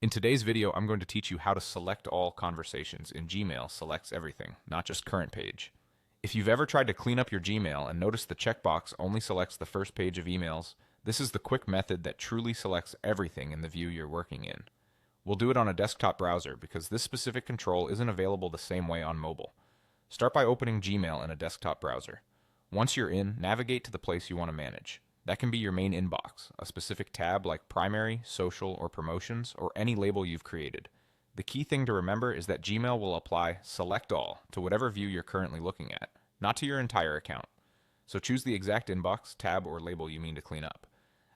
In today's video, I'm going to teach you how to select all conversations in Gmail selects everything, not just current page. If you've ever tried to clean up your Gmail and noticed the checkbox only selects the first page of emails, this is the quick method that truly selects everything in the view you're working in. We'll do it on a desktop browser because this specific control isn't available the same way on mobile. Start by opening Gmail in a desktop browser. Once you're in, navigate to the place you want to manage. That can be your main inbox, a specific tab like Primary, Social, or Promotions, or any label you've created. The key thing to remember is that Gmail will apply Select All to whatever view you're currently looking at, not to your entire account. So choose the exact inbox, tab, or label you mean to clean up.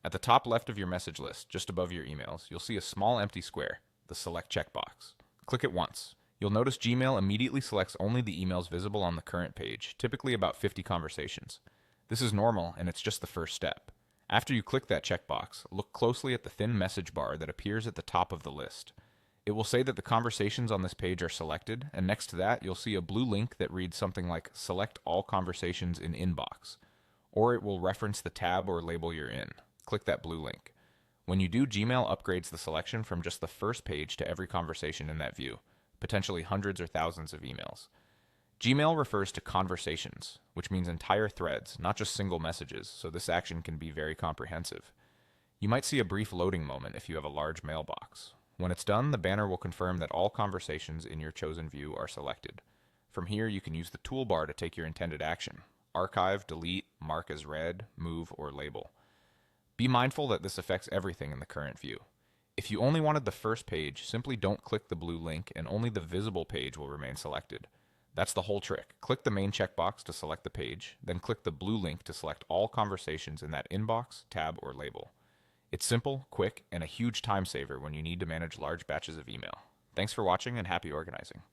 At the top left of your message list, just above your emails, you'll see a small empty square, the Select checkbox. Click it once. You'll notice Gmail immediately selects only the emails visible on the current page, typically about 50 conversations. This is normal, and it's just the first step. After you click that checkbox, look closely at the thin message bar that appears at the top of the list. It will say that the conversations on this page are selected, and next to that, you'll see a blue link that reads something like Select All Conversations in Inbox, or it will reference the tab or label you're in. Click that blue link. When you do, Gmail upgrades the selection from just the first page to every conversation in that view, potentially hundreds or thousands of emails. Gmail refers to conversations, which means entire threads, not just single messages, so this action can be very comprehensive. You might see a brief loading moment if you have a large mailbox. When it's done, the banner will confirm that all conversations in your chosen view are selected. From here, you can use the toolbar to take your intended action: archive, delete, mark as read, move, or label. Be mindful that this affects everything in the current view. If you only wanted the first page, simply don't click the blue link and only the visible page will remain selected. That's the whole trick. Click the main checkbox to select the page, then click the blue link to select all conversations in that inbox, tab, or label. It's simple, quick, and a huge time saver when you need to manage large batches of email. Thanks for watching and happy organizing.